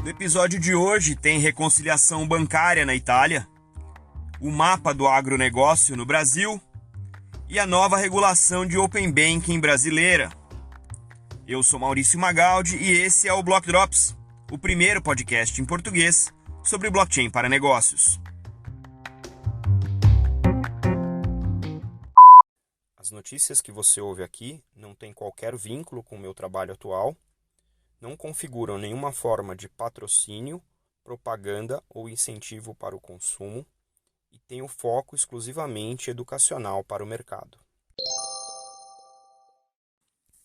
No episódio de hoje tem reconciliação bancária na Itália, o mapa do agronegócio no Brasil e a nova regulação de Open Banking brasileira. Eu sou Maurício Magaldi e esse é o Block Drops, o primeiro podcast em português sobre blockchain para negócios. As notícias que você ouve aqui não têm qualquer vínculo com o meu trabalho atual, não configuram nenhuma forma de patrocínio, propaganda ou incentivo para o consumo e têm o foco exclusivamente educacional para o mercado.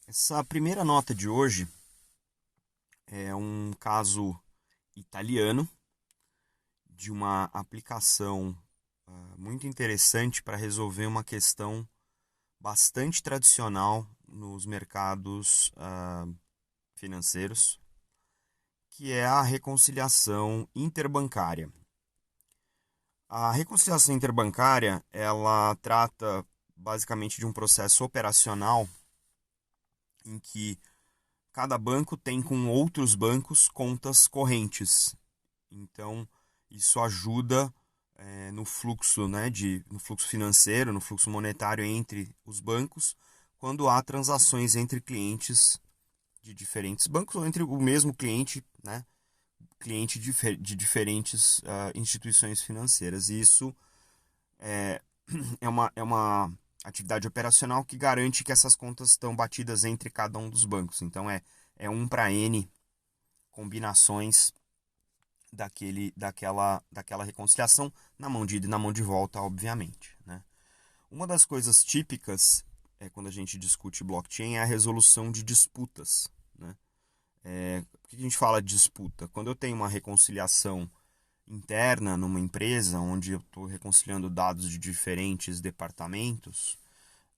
Essa primeira nota de hoje é um caso italiano de uma aplicação muito interessante para resolver uma questão bastante tradicional nos mercados financeiros, que é a reconciliação interbancária. A reconciliação interbancária, ela trata basicamente de um processo operacional em que cada banco tem com outros bancos contas correntes. Então, isso ajuda no fluxo, no fluxo financeiro, no fluxo monetário entre os bancos, quando há transações entre clientes de diferentes bancos ou entre o mesmo cliente, cliente de diferentes instituições financeiras. E isso é uma atividade operacional que garante que essas contas estão batidas entre cada um dos bancos. Então é 1 para N combinações daquela reconciliação na mão de ida e na mão de volta, obviamente. Uma das coisas típicas quando a gente discute blockchain é a resolução de disputas. Por que a gente fala de disputa? Quando eu tenho uma reconciliação interna numa empresa, onde eu estou reconciliando dados de diferentes departamentos,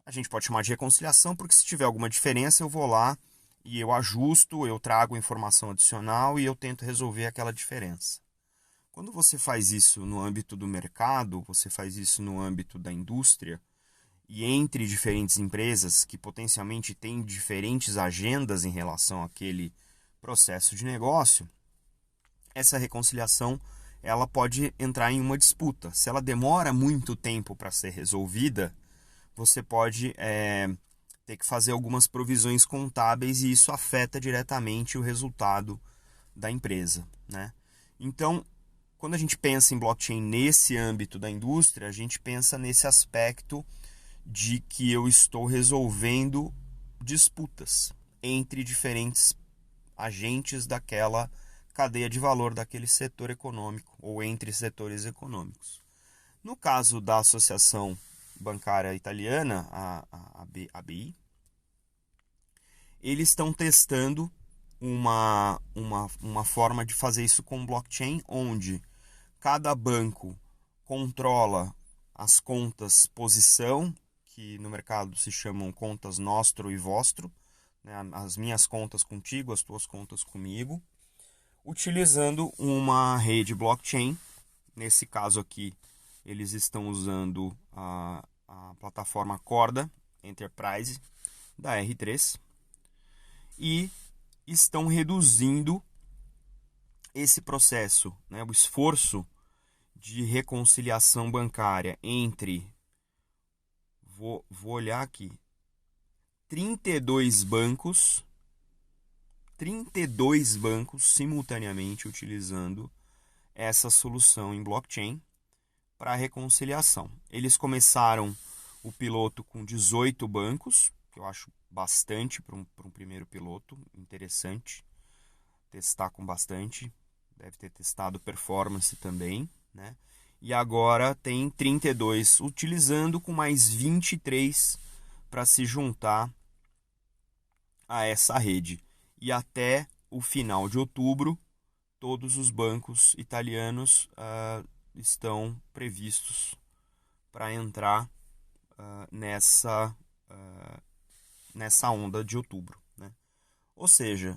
a gente pode chamar de reconciliação, porque se tiver alguma diferença eu vou lá e eu ajusto, eu trago informação adicional e eu tento resolver aquela diferença. Quando você faz isso no âmbito do mercado, você faz isso no âmbito da indústria, e entre diferentes empresas que potencialmente têm diferentes agendas em relação àquele processo de negócio, essa reconciliação ela pode entrar em uma disputa. Se ela demora muito tempo para ser resolvida, você pode ter que fazer algumas provisões contábeis e isso afeta diretamente o resultado da empresa. Então, quando a gente pensa em blockchain nesse âmbito da indústria, a gente pensa nesse aspecto de que eu estou resolvendo disputas entre diferentes agentes daquela cadeia de valor daquele setor econômico ou entre setores econômicos. No caso da Associação Bancária Italiana, a ABI, eles estão testando uma forma de fazer isso com blockchain, onde cada banco controla as contas posição, que no mercado se chamam contas nostro e vostro, as minhas contas contigo, as tuas contas comigo, utilizando uma rede blockchain. Nesse caso aqui, eles estão usando a plataforma Corda Enterprise da R3 e estão reduzindo esse processo, o esforço de reconciliação bancária entre, vou olhar aqui, 32 bancos simultaneamente utilizando essa solução em blockchain para reconciliação. Eles começaram o piloto com 18 bancos, que eu acho bastante para um primeiro piloto, interessante testar com bastante, deve ter testado performance também, E agora tem 32 utilizando, com mais 23 para se juntar a essa rede. E até o final de outubro, todos os bancos italianos estão previstos para entrar nessa onda de outubro. Ou seja,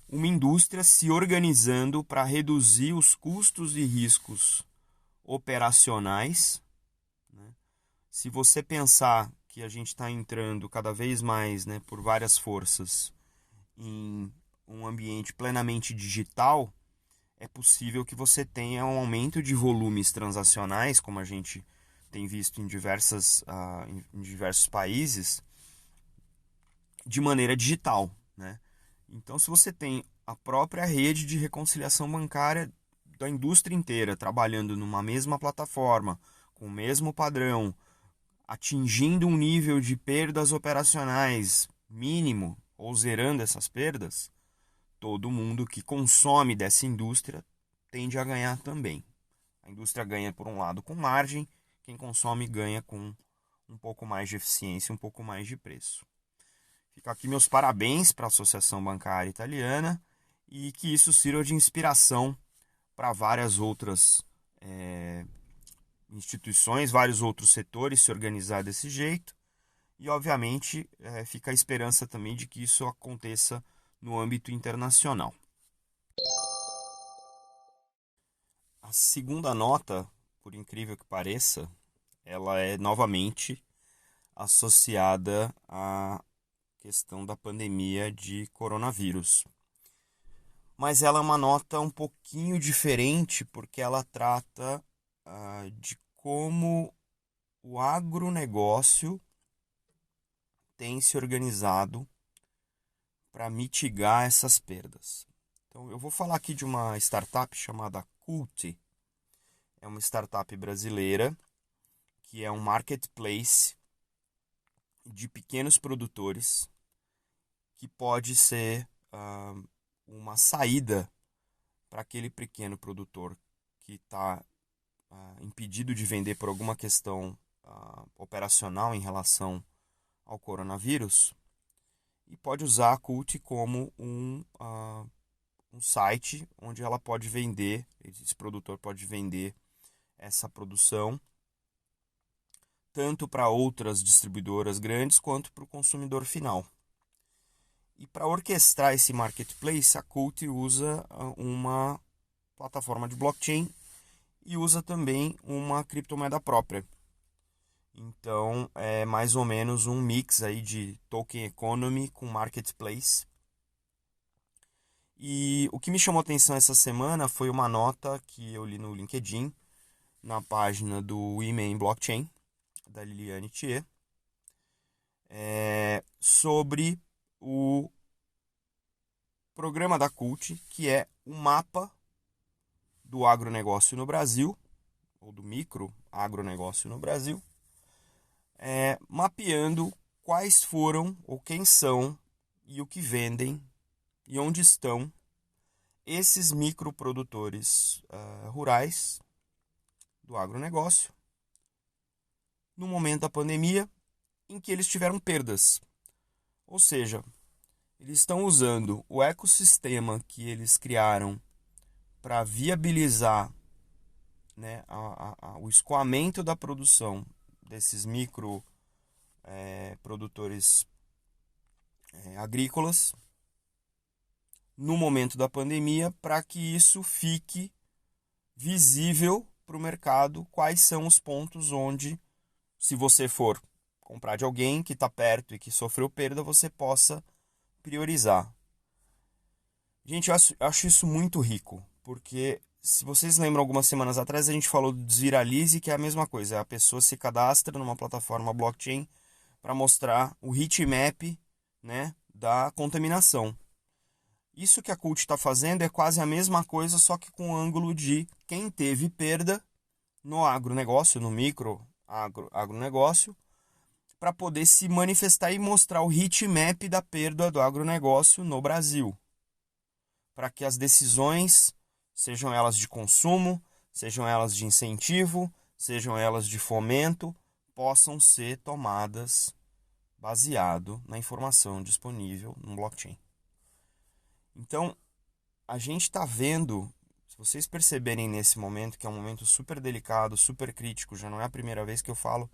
uma indústria se organizando para reduzir os custos e riscos operacionais. Se você pensar que a gente está entrando cada vez mais, por várias forças, em um ambiente plenamente digital, é possível que você tenha um aumento de volumes transacionais, como a gente tem visto em diversos países, de maneira digital, né? Então, se você tem a própria rede de reconciliação bancária da indústria inteira trabalhando numa mesma plataforma, com o mesmo padrão, atingindo um nível de perdas operacionais mínimo ou zerando essas perdas, todo mundo que consome dessa indústria tende a ganhar também. A indústria ganha, por um lado, com margem, quem consome ganha com um pouco mais de eficiência, um pouco mais de preço. Fica aqui meus parabéns para a Associação Bancária Italiana e que isso sirva de inspiração para várias outras instituições, vários outros setores se organizar desse jeito. E, obviamente, fica a esperança também de que isso aconteça no âmbito internacional. A segunda nota, por incrível que pareça, ela é novamente associada à questão da pandemia de coronavírus. Mas ela é uma nota um pouquinho diferente porque ela trata de como o agronegócio tem se organizado para mitigar essas perdas. Então, eu vou falar aqui de uma startup chamada Culti. É uma startup brasileira que é um marketplace de pequenos produtores que pode ser uma saída para aquele pequeno produtor que está impedido de vender por alguma questão operacional em relação ao coronavírus e pode usar a Cult como um site onde ela pode vender, esse produtor pode vender essa produção tanto para outras distribuidoras grandes quanto para o consumidor final. E para orquestrar esse marketplace, a Cult usa uma plataforma de blockchain e usa também uma criptomoeda própria. Então, é mais ou menos um mix aí de token economy com marketplace. E o que me chamou a atenção essa semana foi uma nota que eu li no LinkedIn, na página do Women in Blockchain, da Liliane Thier, sobre o programa da Cult, que é o mapa do agronegócio no Brasil, ou do micro agronegócio no Brasil, mapeando quais foram, ou quem são, e o que vendem, e onde estão esses microprodutores rurais do agronegócio no momento da pandemia em que eles tiveram perdas. Ou seja, eles estão usando o ecossistema que eles criaram para viabilizar, né, o escoamento da produção desses micro produtores agrícolas no momento da pandemia, para que isso fique visível para o mercado, quais são os pontos onde, se você for comprar de alguém que está perto e que sofreu perda, você possa priorizar. Gente, eu acho isso muito rico, porque se vocês lembram, algumas semanas atrás a gente falou do Desviralize, que é a mesma coisa, a pessoa se cadastra numa plataforma blockchain para mostrar o heatmap, né, da contaminação. Isso que a Cult está fazendo é quase a mesma coisa, só que com o ângulo de quem teve perda no agronegócio, no micro agronegócio, para poder se manifestar e mostrar o heatmap da perda do agronegócio no Brasil. Para que as decisões, sejam elas de consumo, sejam elas de incentivo, sejam elas de fomento, possam ser tomadas baseado na informação disponível no blockchain. Então, a gente está vendo, se vocês perceberem nesse momento, que é um momento super delicado, super crítico, já não é a primeira vez que eu falo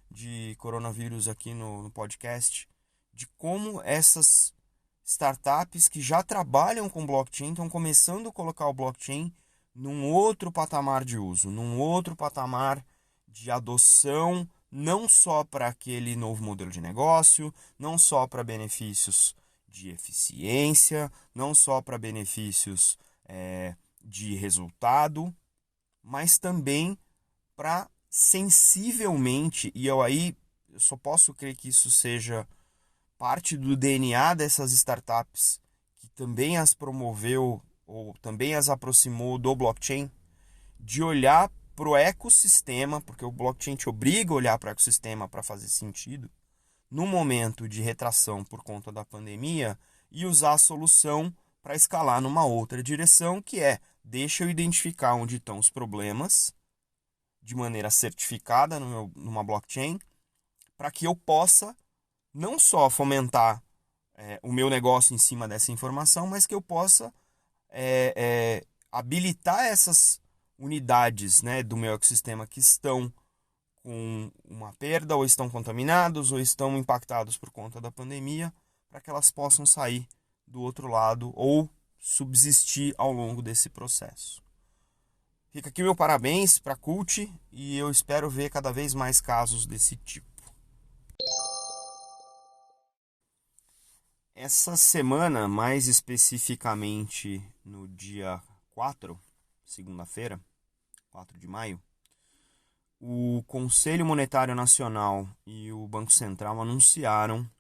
de coronavírus aqui no podcast, de como essas startups que já trabalham com blockchain estão começando a colocar o blockchain num outro patamar de uso, num outro patamar de adoção, não só para aquele novo modelo de negócio, não só para benefícios de eficiência, não só para benefícios de resultado, mas também para sensivelmente, e eu só posso crer que isso seja parte do DNA dessas startups, que também as promoveu ou também as aproximou do blockchain, de olhar para o ecossistema, porque o blockchain te obriga a olhar para o ecossistema para fazer sentido, no momento de retração por conta da pandemia, e usar a solução para escalar numa outra direção, que é, deixa eu identificar onde estão os problemas, de maneira certificada numa blockchain, para que eu possa não só fomentar o meu negócio em cima dessa informação, mas que eu possa habilitar essas unidades, né, do meu ecossistema que estão com uma perda, ou estão contaminados, ou estão impactados por conta da pandemia, para que elas possam sair do outro lado ou subsistir ao longo desse processo. Fica aqui meu parabéns para a Cult e eu espero ver cada vez mais casos desse tipo. Essa semana, mais especificamente no dia 4, segunda-feira, 4 de maio, o Conselho Monetário Nacional e o Banco Central anunciaram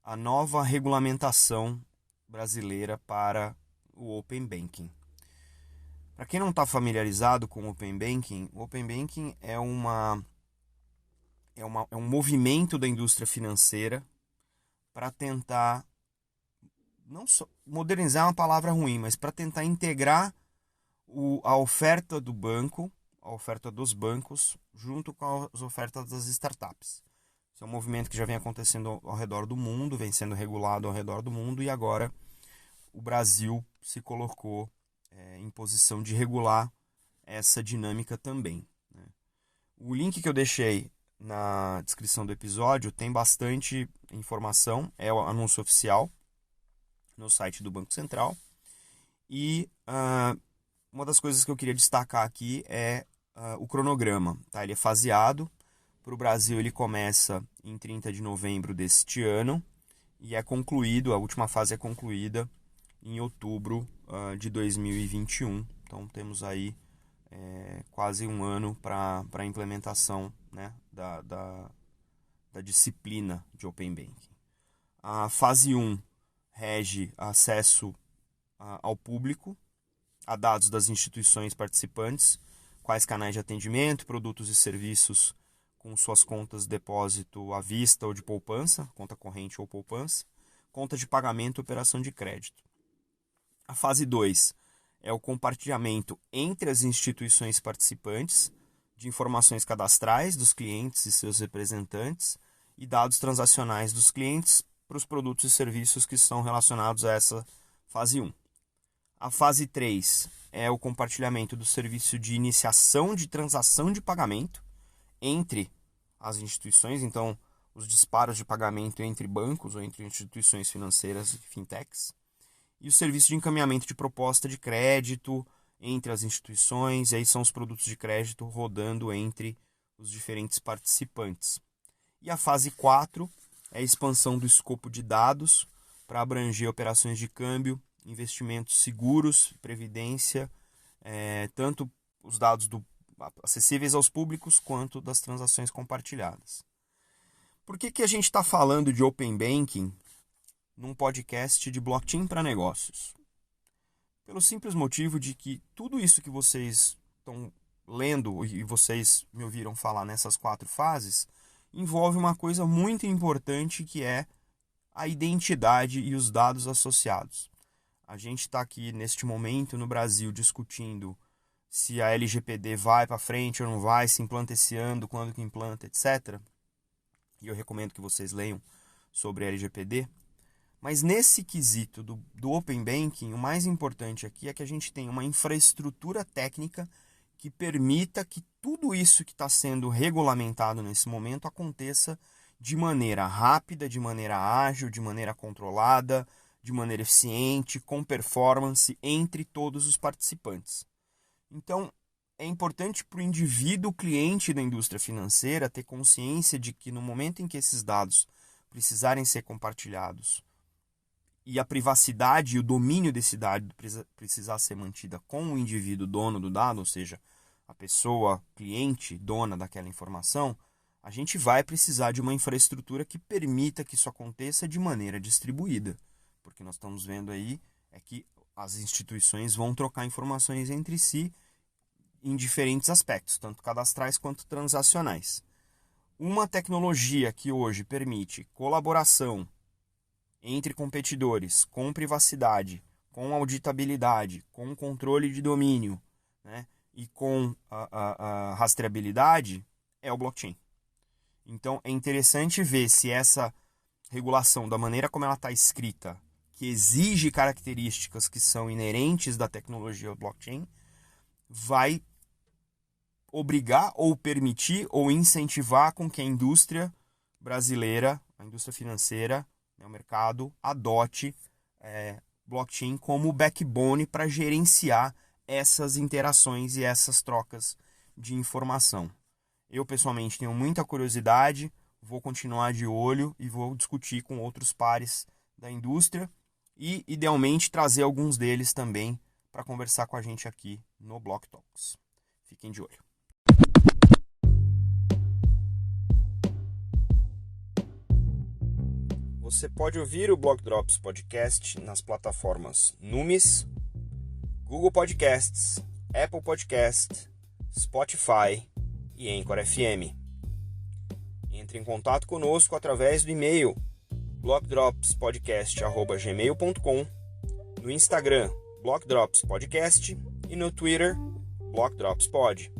a nova regulamentação brasileira para o Open Banking. Para quem não está familiarizado com o Open Banking é um movimento da indústria financeira para tentar, não só modernizar, é uma palavra ruim, mas para tentar integrar a oferta do banco, a oferta dos bancos, junto com as ofertas das startups. Esse é um movimento que já vem acontecendo ao redor do mundo, vem sendo regulado ao redor do mundo, e agora o Brasil se colocou em posição de regular essa dinâmica também, né? O link que eu deixei na descrição do episódio tem bastante informação, é o anúncio oficial no site do Banco Central. E uma das coisas que eu queria destacar aqui é o cronograma, tá? Ele é faseado. Para o Brasil ele começa em 30 de novembro deste ano e é concluído, a última fase é concluída em outubro de 2021. Então temos aí quase um ano para a implementação, né, da disciplina de Open Banking. A fase 1 rege acesso ao público, a dados das instituições participantes, quais canais de atendimento, produtos e serviços com suas contas de depósito à vista ou de poupança, conta corrente ou poupança, conta de pagamento e operação de crédito. A fase 2 é o compartilhamento entre as instituições participantes de informações cadastrais dos clientes e seus representantes e dados transacionais dos clientes para os produtos e serviços que estão relacionados a essa fase 1. A fase 3 é o compartilhamento do serviço de iniciação de transação de pagamento entre as instituições, então os disparos de pagamento entre bancos ou entre instituições financeiras e fintechs, e o serviço de encaminhamento de proposta de crédito entre as instituições, e aí são os produtos de crédito rodando entre os diferentes participantes. E a fase 4 é a expansão do escopo de dados para abranger operações de câmbio, investimentos seguros, previdência, tanto os dados acessíveis aos públicos quanto das transações compartilhadas. Por que a gente está falando de Open Banking num podcast de blockchain para negócios? Pelo simples motivo de que tudo isso que vocês estão lendo e vocês me ouviram falar nessas 4 fases envolve uma coisa muito importante, que é a identidade e os dados associados. A gente está aqui neste momento no Brasil discutindo se a LGPD vai para frente ou não vai, se implanta esse ano, quando que implanta, etc. E eu recomendo que vocês leiam sobre a LGPD. Mas nesse quesito do Open Banking, o mais importante aqui é que a gente tem uma infraestrutura técnica que permita que tudo isso que está sendo regulamentado nesse momento aconteça de maneira rápida, de maneira ágil, de maneira controlada, de maneira eficiente, com performance entre todos os participantes. Então, é importante para o indivíduo cliente da indústria financeira ter consciência de que no momento em que esses dados precisarem ser compartilhados e a privacidade e o domínio desse dado precisar ser mantida com o indivíduo dono do dado, ou seja, a pessoa, cliente, dona daquela informação, a gente vai precisar de uma infraestrutura que permita que isso aconteça de maneira distribuída. Porque nós estamos vendo aí que as instituições vão trocar informações entre si em diferentes aspectos, tanto cadastrais quanto transacionais. Uma tecnologia que hoje permite colaboração entre competidores, com privacidade, com auditabilidade, com controle de domínio, né, e com a rastreabilidade, é o blockchain. Então é interessante ver se essa regulação, da maneira como ela está escrita, que exige características que são inerentes da tecnologia blockchain, vai obrigar ou permitir ou incentivar com que a indústria brasileira, a indústria financeira, o mercado, adote blockchain como backbone para gerenciar essas interações e essas trocas de informação. Eu, pessoalmente, tenho muita curiosidade, vou continuar de olho e vou discutir com outros pares da indústria e, idealmente, trazer alguns deles também para conversar com a gente aqui no Block Talks. Fiquem de olho. Você pode ouvir o Block Drops Podcast nas plataformas Numis, Google Podcasts, Apple Podcasts, Spotify e Anchor FM. Entre em contato conosco através do e-mail blockdropspodcast@gmail.com, no Instagram Block Drops Podcast e no Twitter Block Drops Pod.